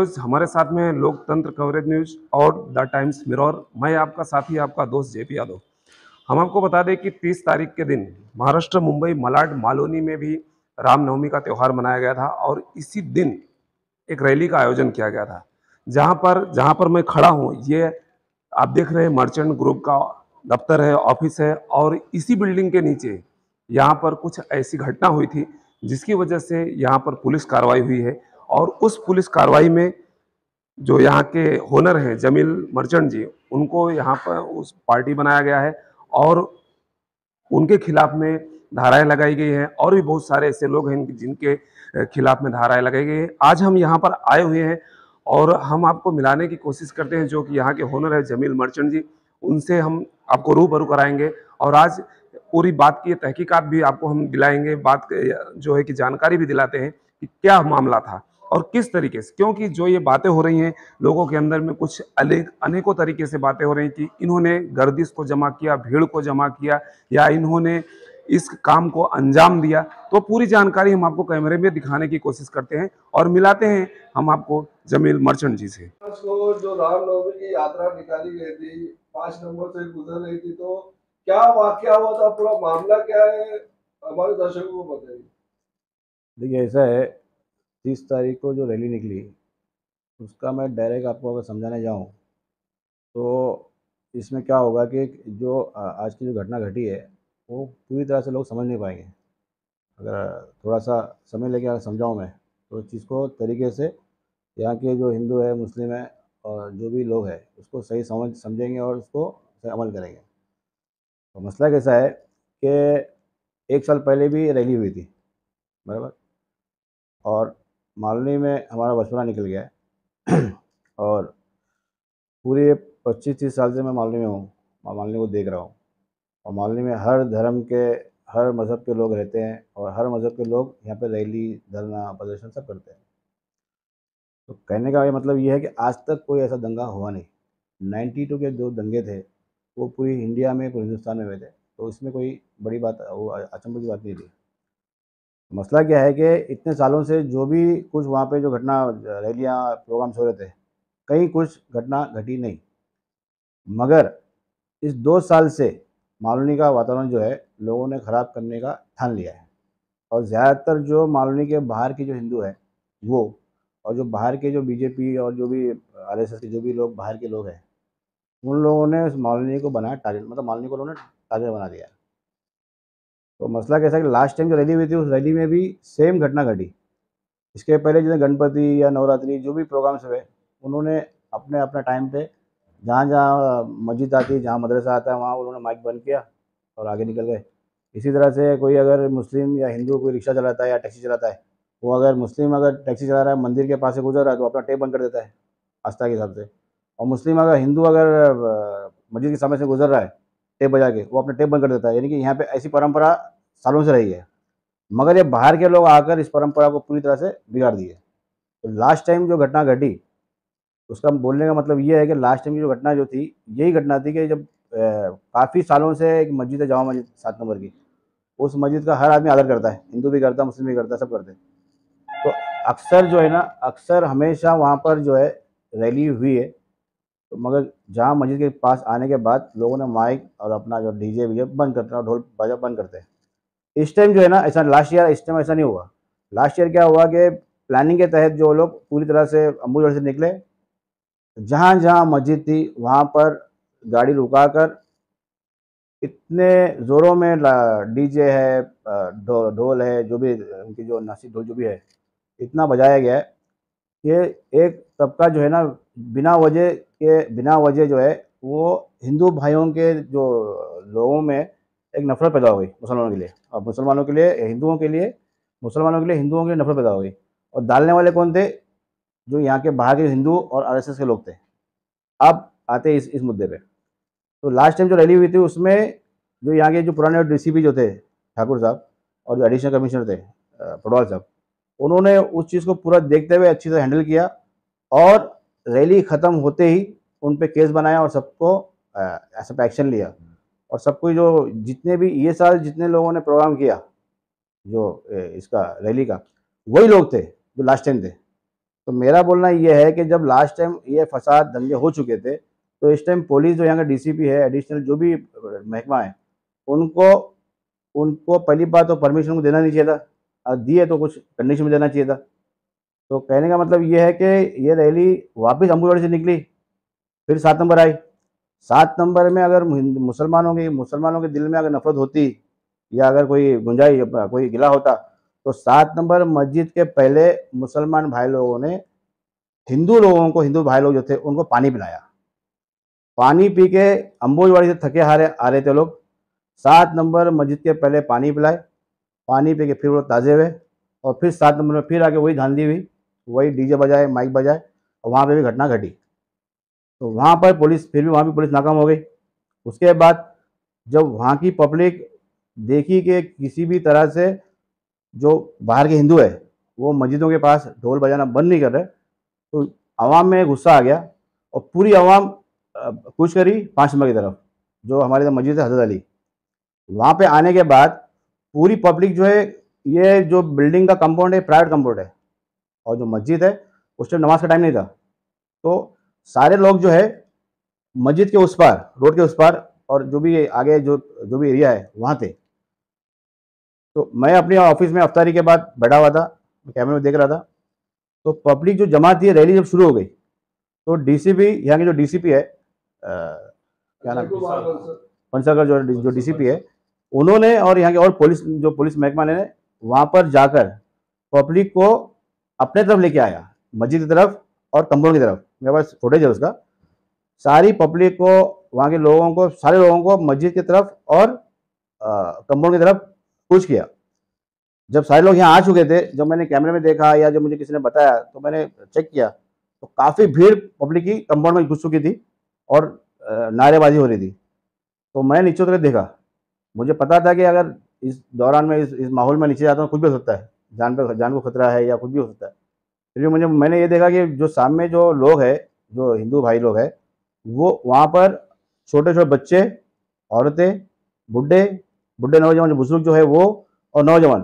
Viewers, हमारे साथ में लोकतंत्र कवरेज न्यूज और द टाइम्स मिरर। मैं आपका साथी, आपका दोस्त जेपी यादव। हम आपको बता दें कि 30 तारीख के दिन महाराष्ट्र मुंबई मलाड मालोनी में भी रामनवमी का त्यौहार मनाया गया था और इसी दिन एक रैली का आयोजन किया गया था। जहां पर मैं खड़ा हूं, ये आप देख रहे हैं मर्चेंट ग्रुप का दफ्तर है, ऑफिस है, और इसी बिल्डिंग के नीचे यहाँ पर कुछ ऐसी घटना हुई थी जिसकी वजह से यहाँ पर पुलिस कार्रवाई हुई है। और उस पुलिस कार्रवाई में जो यहाँ के होनर हैं जमील मर्चेंट जी, उनको यहाँ पर उस पार्टी बनाया गया है और उनके खिलाफ में धाराएं लगाई गई हैं। और भी बहुत सारे ऐसे लोग हैं जिनके खिलाफ में धाराएं लगाई गई हैं। आज हम यहाँ पर आए हुए हैं और हम आपको मिलाने की कोशिश करते हैं जो कि यहाँ के होनर है जमील मर्चेंट जी। उनसे हम आपको रूबरू कराएंगे और आज पूरी बात की तहकीकात भी आपको हम दिलाएंगे। बात जो है कि जानकारी भी दिलाते हैं कि क्या मामला था और किस तरीके से, क्योंकि जो ये बातें हो रही हैं लोगों के अंदर में कुछ अनेकों तरीके से बातें हो रही हैं कि इन्होंने गर्दिश को जमा किया, भीड़ को जमा किया, या इन्होंने इस काम को अंजाम दिया। तो पूरी जानकारी हम आपको कैमरे में दिखाने की कोशिश करते हैं और मिलाते हैं हम आपको जमील मर्चेंट जी से। को जो रामनवमी की यात्रा निकाली गई थी, 5 नंबर से गुजर रही थी, तो क्या वाकया हुआ था, पूरा मामला क्या है, हमारे दर्शकों को बताइए। देखिए, ऐसा है, 30 तारीख को जो रैली निकली उसका मैं डायरेक्ट आपको अगर समझाने जाऊँ तो इसमें क्या होगा कि जो आज की जो घटना घटी है वो पूरी तरह से लोग समझ नहीं पाएंगे। अगर थोड़ा सा समय लेके अगर समझाऊँ मैं तो इस चीज़ को तरीके से यहाँ के जो हिंदू है, मुस्लिम है और जो भी लोग हैं उसको सही समझेंगे और उसको सही अमल करेंगे। तो मसला कैसा है कि 1 साल पहले भी रैली हुई थी, बराबर, और मालनी में हमारा बचपना निकल गया है और पूरे 25-30 साल से मैं मालनी में हूँ, मैं मालनी को देख रहा हूँ। और मालनी में हर धर्म के, हर मज़हब के लोग रहते हैं और हर मज़हब के लोग यहाँ पे रैली, धरना, प्रदर्शन सब करते हैं। तो कहने का ये मतलब ये है कि आज तक कोई ऐसा दंगा हुआ नहीं। 92 के जो दंगे थे वो पूरी इंडिया में, पूरे हिंदुस्तान में हुए थे, तो इसमें कोई बड़ी बात, वो अचंभे की बात नहीं थी। मसला क्या है कि इतने सालों से जो भी कुछ वहाँ पे जो घटना, रैलियाँ, प्रोग्राम्स हो रहे थे, कहीं कुछ घटना घटी नहीं। मगर इस 2 साल से मालूनी का वातावरण जो है लोगों ने ख़राब करने का ठान लिया है। और ज़्यादातर जो मालूनी के बाहर के जो हिंदू हैं वो, और जो बाहर के जो बीजेपी और जो भी आरएसएस के जो भी लोग बाहर के लोग हैं, उन लोगों ने उस मालूनी को बनाया टारगेट, मतलब मालूनी को उन्होंने टारगेट बना दिया। तो मसला कैसा है कि लास्ट टाइम जो रैली हुई थी उस रैली में भी सेम घटना घटी। इसके पहले जैसे गणपति या नवरात्रि जो भी प्रोग्राम्स हुए, उन्होंने अपने अपना टाइम पे जहाँ जहाँ मस्जिद आती है, जहाँ मदरसा आता है, वहाँ उन्होंने माइक बंद किया और आगे निकल गए। इसी तरह से कोई अगर मुस्लिम या हिंदू कोई रिक्शा चलाता है या टैक्सी चलाता है, वो अगर मुस्लिम अगर टैक्सी चला रहा है, मंदिर के पास से गुजर रहा है, तो अपना टेप बंद कर देता है आस्था के हिसाब से। और मुस्लिम अगर, हिंदू अगर मस्जिद के सामने से गुजर रहा है टेप बजा के, वो अपना टेप बंद कर देता है। यानी कि यहाँ पे ऐसी परंपरा सालों से रही है। मगर ये बाहर के लोग आकर इस परंपरा को पूरी तरह से बिगाड़ दिए। तो लास्ट टाइम जो घटना घटी, उसका बोलने का मतलब ये है कि लास्ट टाइम की जो घटना जो थी, यही घटना थी कि जब काफ़ी सालों से एक मस्जिद है, जामा मस्जिद 7 नंबर की, उस मस्जिद का हर आदमी आदर करता है, हिंदू भी करता है, मुस्लिम भी करता है, सब करते हैं। तो अक्सर जो है ना, अक्सर हमेशा वहाँ पर जो है रैली हुई है। तो मगर जहाँ मस्जिद के पास आने के बाद लोगों ने माइक और अपना जो डीजे वीजे बंद करते हैं और ढोल बाजा बंद करते हैं। इस टाइम जो है ना, ऐसा लास्ट ईयर, इस टाइम ऐसा नहीं हुआ। लास्ट ईयर क्या हुआ कि प्लानिंग के तहत जो लोग पूरी तरह से अम्बुजोड़ से निकले, जहाँ जहाँ मस्जिद थी वहाँ पर गाड़ी रुकाकर इतने ज़ोरों में डीजे है, ढोल है, जो भी उनकी जो नासिक ढोल जो भी है, इतना बजाया गया है कि एक तबका जो है ना, बिना वजह जो है वो हिंदू भाइयों के जो लोगों में एक नफ़रत पैदा हो गई मुसलमानों के लिए, और मुसलमानों के लिए हिंदुओं के लिए, मुसलमानों के लिए हिंदुओं के लिए नफ़रत पैदा हो गई। और डालने वाले कौन थे? जो यहाँ के बाहर के हिंदू और आरएसएस के लोग थे। अब आते हैं इस मुद्दे पे। तो लास्ट टाइम जो रैली हुई थी उसमें जो यहाँ के जो पुराने डीसीपी जो थे, ठाकुर साहब, और जो एडिशनल कमिश्नर थे पटवाल साहब, उन्होंने उस चीज़ को पूरा देखते हुए अच्छी तरह हैंडल किया और रैली ख़त्म होते ही उन पे केस बनाया और सबको ऐसा पे एक्शन लिया। और सबको जो जितने भी ये साल जितने लोगों ने प्रोग्राम किया जो इसका रैली का, वही लोग थे जो लास्ट टाइम थे। तो मेरा बोलना ये है कि जब लास्ट टाइम ये फसाद दंगे हो चुके थे, तो इस टाइम पुलिस जो यहाँ का डीसीपी है, एडिशनल जो भी महकमा है, उनको उनको पहली बात तो परमिशन को देना नहीं चाहिए था, और दिए तो कुछ कंडीशन में देना चाहिए था। तो कहने का मतलब ये है कि ये रैली वापस अम्बुवाड़ी से निकली, फिर 7 नंबर आई। 7 नंबर में अगर मुसलमानों के दिल में अगर नफरत होती, या अगर कोई गुंजाइश, कोई गिला होता, तो 7 नंबर मस्जिद के पहले मुसलमान भाई लोगों ने हिंदू लोगों को, हिंदू भाई लोग जो थे उनको पानी पिलाया। पानी पी के अम्बुवाड़ी से थके हारे आ रहे थे लोग, 7 नंबर मस्जिद के पहले पानी पिलाए, पानी पी के फिर वो ताज़े हुए, और फिर 7 नंबर में फिर आके वही धांधली हुई, वही डीजे बजाए, माइक बजाए, और वहाँ पे भी घटना घटी। तो वहाँ पर पुलिस, फिर भी वहाँ भी पुलिस नाकाम हो गई। उसके बाद जब वहाँ की पब्लिक देखी कि किसी भी तरह से जो बाहर के हिंदू है वो मस्जिदों के पास ढोल बजाना बंद नहीं कर रहे, तो आवाम में गुस्सा आ गया, और पूरी आवाम कूच करी 5 नंबर की तरफ, जो हमारे मस्जिद है हज़रत अली। वहाँ पे आने के बाद पूरी पब्लिक जो है, ये जो बिल्डिंग का कंपाउंड है प्राइवेट कंपाउंड है, और जो मस्जिद है उस टाइम नमाज का टाइम नहीं था, तो सारे लोग जो है मस्जिद के उस पार, रोड के उस पार, और जो भी आगे जो भी एरिया है वहाँ थे। तो मैं अपने ऑफिस में अफ्तारी के बाद बैठा हुआ था, कैमरे में देख रहा था, तो पब्लिक जो जमा थी, रैली जब शुरू हो गई, तो डीसीपी, यहाँ के जो डीसीपी है, क्या नाम, पंचसागर जो डीसीपी है, उन्होंने और यहाँ के और पुलिस महकमा ने वहाँ पर जाकर पब्लिक को अपने तरफ लेके आया, मस्जिद की तरफ और कंपाउंड की तरफ। मेरे पास फुटेज है उसका। सारी पब्लिक को, वहाँ के लोगों को, सारे लोगों को मस्जिद की तरफ और कंपाउंड की तरफ कूच किया। जब सारे लोग यहाँ आ चुके थे, जब मैंने कैमरे में देखा या जब मुझे किसी ने बताया, तो मैंने चेक किया, तो काफ़ी भीड़ पब्लिक की कंपाउंड में घुस चुकी थी, और नारेबाजी हो रही थी। तो मैं नीचे उतर के देखा, मुझे पता था कि अगर इस दौरान में इस माहौल में नीचे जाता हूँ, कुछ भी हो सकता है, जान को खतरा है या कुछ भी हो सकता है। फिर भी मैंने ये देखा कि जो सामने जो लोग हैं, जो हिंदू भाई लोग हैं, वो वहाँ पर छोटे छोटे बच्चे, औरतें, बुढ़े नौजवान, जो बुजुर्ग जो है वो, और नौजवान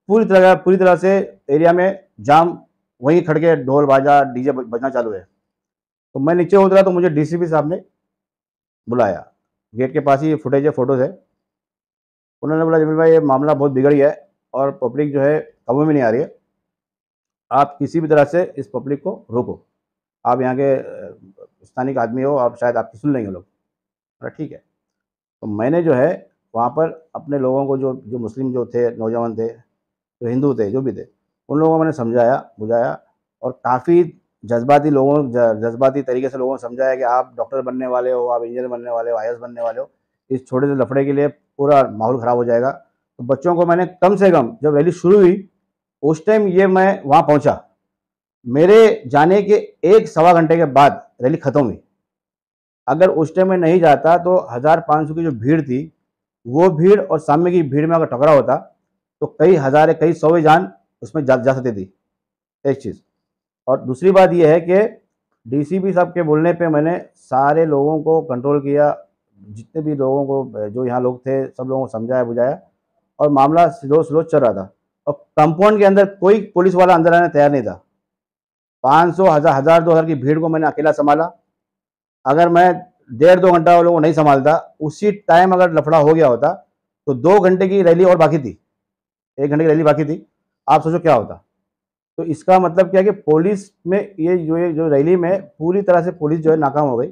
पूरी तरह से एरिया में जाम, वहीं खड़ के ढोल बाजा डीजे बजना चालू है। तो मैं नीचे उतरा तो मुझे डीसीपी साहब ने बुलाया, गेट के पास ही फुटेज है, फोटोज है। उन्होंने बोला, जमील भाई ये मामला बहुत बिगड़ गया है और पब्लिक जो है काबू में नहीं आ रही है, आप किसी भी तरह से इस पब्लिक को रोको, आप यहाँ के स्थानिक आदमी हो, आप शायद आपकी सुन लेंगे लोग। बोला ठीक है। तो मैंने जो है वहाँ पर अपने लोगों को, जो मुस्लिम जो थे, नौजवान थे, जो हिंदू थे, जो भी थे, उन लोगों को मैंने समझाया बुझाया, और काफ़ी जज्बाती तरीके से लोगों को समझाया कि आप डॉक्टर बनने वाले हो, आप इंजीनियर बनने वाले हो, IAS बनने वाले हो, इस छोटे से लफड़े के लिए पूरा माहौल ख़राब हो जाएगा। तो बच्चों को मैंने कम से कम, जब रैली शुरू हुई उस टाइम ये मैं वहाँ पहुँचा, मेरे जाने के 1-1.25 घंटे के बाद रैली ख़त्म हुई। अगर उस टाइम में नहीं जाता तो 1500 की जो भीड़ थी, वो भीड़ और सामने की भीड़ में अगर टकराव होता, तो कई हज़ार, कई सौ जान उसमें जा सकती थी, एक चीज़। और दूसरी बात यह है कि डीसीपी साहब के बोलने पे मैंने सारे लोगों को कंट्रोल किया, जितने भी लोगों को, जो यहाँ लोग थे, सब लोगों को समझाया बुझाया, और मामला स्लो चल रहा था। और कंपाउंड के अंदर कोई पुलिस वाला अंदर आने तैयार नहीं था। 500, 1000, 2000 की भीड़ को मैंने अकेला संभाला। अगर मैं 1.5-2 घंटा वो लोगों को नहीं संभालता, उसी टाइम अगर लफड़ा हो गया होता, तो 2 घंटे की रैली और बाकी थी, 1 घंटे की रैली बाकी थी, आप सोचो क्या होता। तो इसका मतलब क्या है कि पुलिस में ये जो रैली में पूरी तरह से पुलिस जो है नाकाम हो गई।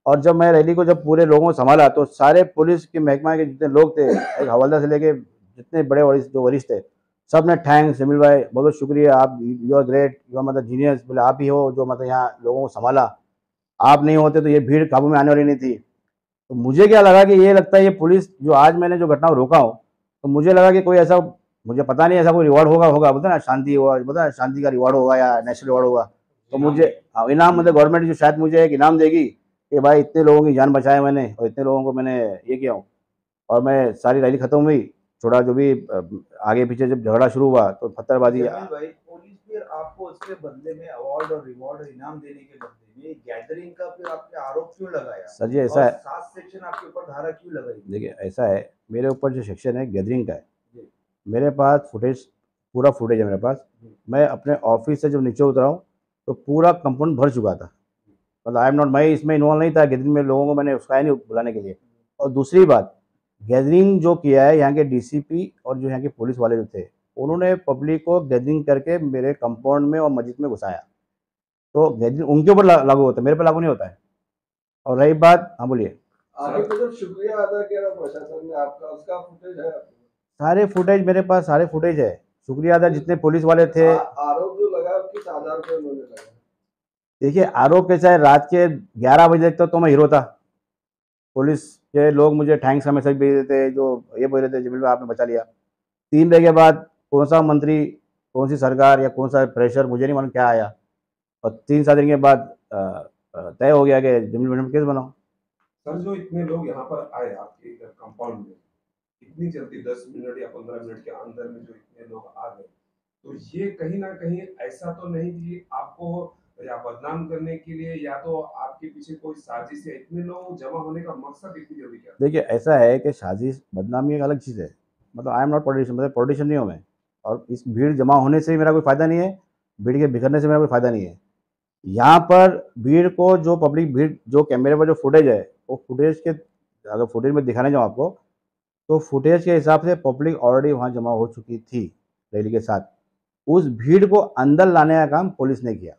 और जब मैं रैली को, जब पूरे लोगों को संभाला, तो सारे पुलिस के महकमा के जितने लोग थे, एक हवलदार से लेके जितने बड़े वरिष्ठ थे, सब ने थैंक्स जमील भाई, बहुत बहुत शुक्रिया, आप you are great, you are मतलब जीनियस, बोले आप ही हो जो मतलब यहाँ लोगों को संभाला, आप नहीं होते तो ये भीड़ काबू में आने वाली नहीं थी। तो मुझे क्या लगा कि ये लगता है ये पुलिस, जो आज मैंने जो घटना रोका हूँ, तो मुझे लगा कि कोई ऐसा, मुझे पता नहीं ऐसा कोई रिवॉर्ड होगा बोलते ना शांति हुआ, बोलता है शांति का रिवॉर्ड होगा या नेशनल रिवॉर्ड होगा, तो मुझे इनाम, मतलब गवर्नमेंट जो शायद मुझे एक इनाम देगी कि भाई इतने लोगों की जान बचाए मैंने, और इतने लोगों को मैंने ये किया हूँ। और मैं सारी रैली खत्म हुई, थोड़ा जो भी आगे पीछे जब झगड़ा शुरू हुआ तो पत्थरबाजी। भाई पुलिस फिर आपको उसके बदले में अवार्ड और रिवॉर्ड इनाम देने के बदले में गैदरिंग का फिर आपने आरोप क्यों लगाया? सर जी ऐसा है, 7 सेक्शन आपके ऊपर धारा क्यों लगाई? देखिए ऐसा है, मेरे ऊपर जो सेक्शन है गैदरिंग का है, मेरे पास पूरा फुटेज है मेरे पास। मैं अपने ऑफिस से जब नीचे उतरा हूँ तो पूरा कंपाउंड भर चुका था। मतलब आई एम नॉट, मैं इसमें इन्वॉल्व नहीं था गैदरिंग में, लोगों को मैंने उसका नहीं बुलाने के लिए। और दूसरी बात, गैदरिंग जो किया है यहाँ के डीसीपी और जो यहाँ के पुलिस वाले जो थे, उन्होंने पब्लिक को गैदरिंग करके मेरे कंपाउंड में और मस्जिद में घुसाया। तो गैदरिंग उनके ऊपर लागू होता है, मेरे पे लागू नहीं होता है। और रही बात, हाँ बोलिए। आगे तो जब शुक्रिया अदा किया था प्रशासन ने आपका, उसका फुटेज है आपके पास? सारे फुटेज मेरे पास, सारे फुटेज है। शुक्रिया अदा जितने पुलिस वाले थे। आरोप जो लगा किस आधार पर उन्होंने लगा? देखिए, आरोप कैसा है, रात के 11 बजे तक तो मैं हीरो था। पुलिस के लोग मुझे थैंक्स का मैसेज भेज देते, जो ये बोल रहे थे जमील भाई आपने बचा लिया। 3 बजे के बाद कौन सा मंत्री, कौन सी सरकार या कौन सा प्रेशर, मुझे नहीं मालूम क्या आया, और 3-7 दिन के बाद तय हो गया कि जमील मैडम केस बनाओ। सर, जो इतने लोग यहाँ पर आए आपके इधर कंपाउंड में, इतनी जल्दी 10 मिनट या 15 मिनट के अंदर में जो इतने लोग आ गए, तो ये कहीं ना कहीं ऐसा तो नहीं कि आपको या बदनाम करने के लिए या तो आपके पीछे कोई साजिश है? इतने लोग जमा होने का मकसद इतनी जल्दी क्या? देखिए, ऐसा है कि साजिश बदनामी एक अलग चीज़ है। मतलब आई एम नॉट पॉलिटिशियन, मतलब पॉलिटिशियन नहीं हूँ मैं। और इस भीड़ जमा होने से मेरा कोई फ़ायदा नहीं है, भीड़ के बिखरने से मेरा कोई फ़ायदा नहीं है। यहाँ पर भीड़ को, जो पब्लिक भीड़, जो कैमरे पर जो फुटेज है, वो फुटेज के, अगर फुटेज में दिखाने जाऊँ आपको, तो फुटेज के हिसाब से पब्लिक ऑलरेडी वहाँ जमा हो चुकी थी रैली के साथ। उस भीड़ को अंदर लाने का काम पुलिस ने किया।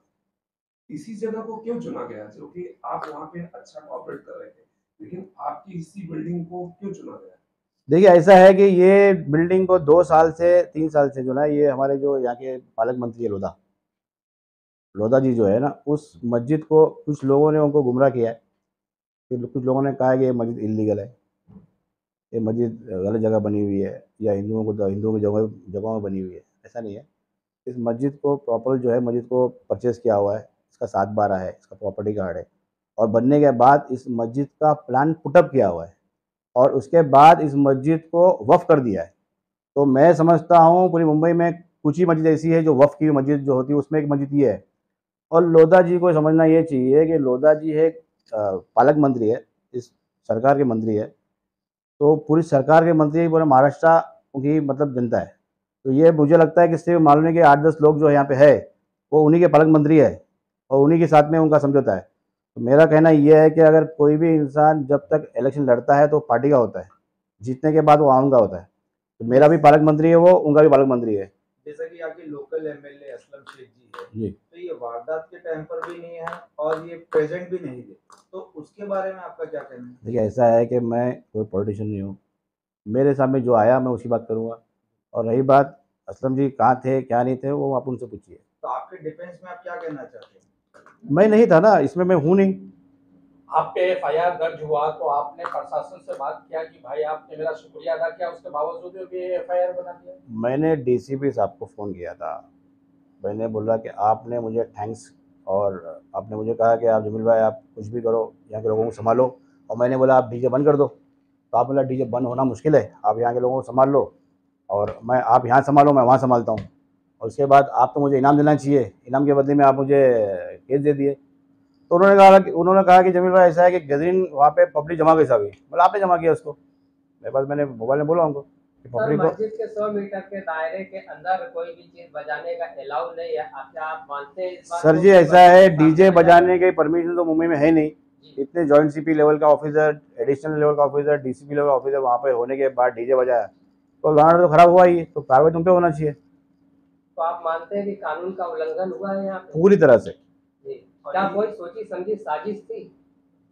इसी जगह को क्यों चुना गया, जो कि आप वहाँ पे अच्छा कोऑपरेट कर रहे थे, लेकिन आपकी इसी बिल्डिंग को क्यों चुना गया? देखिए, ऐसा है कि ये बिल्डिंग को 2 साल से 3 साल से जो ना, ये हमारे जो यहाँ के पालक मंत्री है लोधा जी जो है ना, उस मस्जिद को कुछ लोगों ने उनको गुमराह किया है। फिर कुछ लोगों ने कहा है कि ये मस्जिद इल्लीगल है, ये मस्जिद गलत जगह बनी हुई है, या हिंदुओं की जगहों में बनी हुई है। ऐसा नहीं है। इस मस्जिद को प्रॉपर जो है, मस्जिद को परचेज़ किया हुआ है, इसका 7/12 है, इसका प्रॉपर्टी कार्ड है, और बनने के बाद इस मस्जिद का प्लान पुटअप किया हुआ है, और उसके बाद इस मस्जिद को वफ़ कर दिया है। तो मैं समझता हूँ पूरी मुंबई में कुछ ही मस्जिद ऐसी है जो वफ़ की मस्जिद जो होती है, उसमें एक मस्जिद ये है। और लोधा जी को समझना ये चाहिए कि लोधा जी एक पालक मंत्री है, इस सरकार के मंत्री है। तो पूरी सरकार के मंत्री पूरे महाराष्ट्र की मतलब जनता है। तो ये मुझे लगता है कि सिर्फ मालूम है कि 8-10 लोग जो यहाँ पे है, वो उन्हीं के पालक मंत्री है, और उन्हीं के साथ में उनका समझौता है। तो मेरा कहना ये है कि अगर कोई भी इंसान जब तक इलेक्शन लड़ता है तो पार्टी का होता है, जीतने के बाद वो आम का होता है। तो मेरा भी पालक मंत्री है वो, उनका भी पालक मंत्री है। जैसा कि आपके लोकल एमएलए असलम शेख जी है, जी। तो ये वारदात के टाइम पर भी नहीं है और ये प्रेजेंट भी नहीं थे, तो उसके बारे में आपका क्या कहना है? देखिए, ऐसा है कि मैं कोई पॉलिटिशियन नहीं हूँ, मेरे सामने जो आया मैं उसकी बात करूँगा। और रही बात असलम जी कहाँ थे क्या नहीं थे, वो आप उनसे पूछिए। तो आपके डिफेंस में आप क्या कहना चाहते हैं? मैं नहीं था ना इसमें, मैं हूँ नहीं। आप पे एफआईआर दर्ज हुआ तो आपने प्रशासन से बात किया कि भाई आपने मेरा शुक्रिया अदा किया, उसके बावजूद भी एफआईआर बना दिया? मैंने डीसीपी साहब को फ़ोन किया था, मैंने बोला कि आपने मुझे थैंक्स, और आपने मुझे कहा कि आप जमील भाई आप कुछ भी करो, यहाँ के लोगों को संभालो। और मैंने बोला आप डीजे बंद कर दो, तो आप बोला डीजे बंद होना मुश्किल है, आप यहाँ के लोगों को संभाल लो, और मैं, आप यहाँ संभालो मैं वहाँ संभालता हूँ। और उसके बाद आप तो मुझे इनाम देना चाहिए, इनाम के बदले में आप मुझे केस दे दिए। तो उन्होंने कहा कि जमील भाई ऐसा है कि गैदरिंग वहाँ पे पब्लिक जमा कैसा हुई, मतलब आपने जमा किया उसको। मेरे पास, मैंने मोबाइल में बोला उनको कि सर, पब्लिक को। मस्जिद के 100 मीटर के दायरे के अंदर कोई भी चीज बजाने का अलाउ नहीं है, क्या आप मानते हैं इस बात सर को? जी, ऐसा है, डीजे बजाने की परमिशन तो मुंबई में है नहीं। इतने जॉइंट सीपी लेवल का ऑफिसर, एडिशनल लेवल का ऑफिसर, डीसीपी लेवल का ऑफिसर वहाँ पे होने के बाद डीजे बजाया, तो लॉ एंड ऑर्डर तो खराब हुआ ही, तो कार्रवाई तुम पे होना चाहिए। तो आप मानते हैं कि कानून का उल्लंघन हुआ है यहाँ पे? पूरी तरह से। जी। क्या कोई सोची समझी साजिश थी?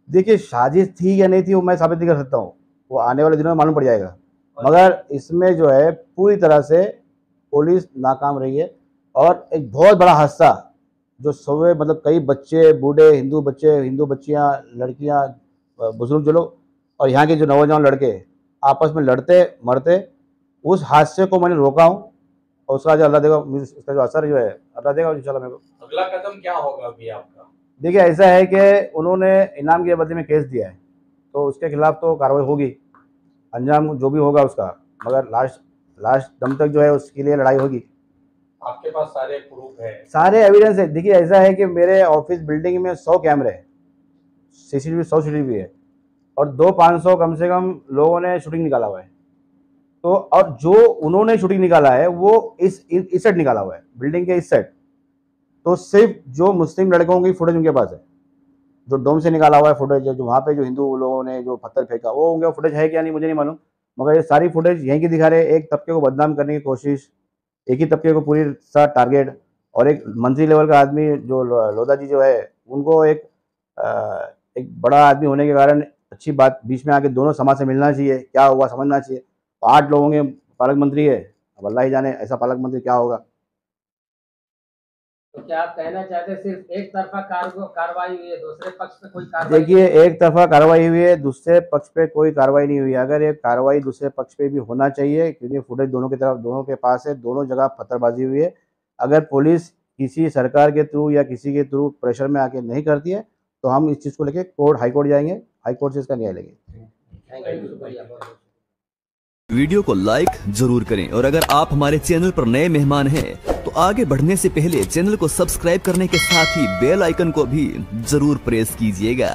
देखिए, साजिश थी या नहीं थी वो मैं साबित नहीं कर सकता हूँ, वो आने वाले दिनों में मालूम पड़ जाएगा। मगर इसमें जो है पूरी तरह से पुलिस नाकाम रही है। और एक बहुत बड़ा हादसा, जो सौवे मतलब कई बच्चे, बूढ़े, हिंदू बच्चे, हिंदू बच्चियाँ, लड़कियाँ, बुजुर्ग जो लोग, और यहाँ के जो नौजवान लड़के आपस में लड़ते मरते, उस हादसे को मैंने रोका हूँ। और उसका जो अल्लाह देगा, उसका जो असर जो है अल्लाह देगा इंशाल्लाह मेरे को। अगला कदम क्या होगा अभी आपका? देखिए, ऐसा है कि उन्होंने इनाम के बदले में केस दिया है, तो उसके खिलाफ तो कार्रवाई होगी, अंजाम जो भी होगा उसका, मगर लास्ट दम तक जो है उसके लिए लड़ाई होगी। आपके पास सारे प्रूफ है? सारे एविडेंस है। देखिए, ऐसा है कि मेरे ऑफिस बिल्डिंग में 100 कैमरे है, सीसीटीवी 100 सीसीटीवी है, और 200-500 कम से कम लोगों ने शूटिंग निकाला हुआ है। तो और जो उन्होंने शूटिंग निकाला है वो इस साइड निकाला हुआ है, बिल्डिंग के इस साइड। तो सिर्फ जो मुस्लिम लड़कों की फुटेज उनके पास है, जो डोम से निकाला हुआ है फुटेज, जो वहाँ पे जो हिंदू लोगों ने जो पत्थर फेंका वो उनका फुटेज है क्या नहीं मुझे नहीं मालूम, मगर ये सारी फुटेज यहीं की दिखा रहे हैं। एक तबके को बदनाम करने की कोशिश, एक ही तबके को पूरी सा टारगेट, और एक मंत्री लेवल का आदमी जो लोधा जी जो है उनको एक बड़ा आदमी होने के कारण अच्छी बात बीच में आके दोनों समाज से मिलना चाहिए, क्या हुआ समझना चाहिए। 8 लोगों के पालक मंत्री है, अब अल्लाह ही जाने ऐसा पालक मंत्री क्या होगा। तो क्या आप कहना चाहते हैं सिर्फ एक तरफा कार्रवाई हुई है, दूसरे पक्ष पे कोई कार्रवाई? देखिए, एक तरफा कार्रवाई हुई है, दूसरे पक्ष पे कोई कार्रवाई नहीं हुई है। अगर ये कार्रवाई दूसरे पक्ष पे भी होना चाहिए, क्योंकि फुटेज दोनों की तरफ दोनों के पास है, दोनों जगह पत्थरबाजी हुई है। अगर पुलिस किसी सरकार के थ्रू या किसी के थ्रू प्रेशर में आके नहीं करती है तो हम इस चीज़ को लेके हाई कोर्ट जाएंगे, हाई कोर्ट से इसका न्याय लेंगे। थैंक यू, शुक्रिया। वीडियो को लाइक जरूर करें और अगर आप हमारे चैनल पर नए मेहमान हैं तो आगे बढ़ने से पहले चैनल को सब्सक्राइब करने के साथ ही बेल आइकन को भी जरूर प्रेस कीजिएगा।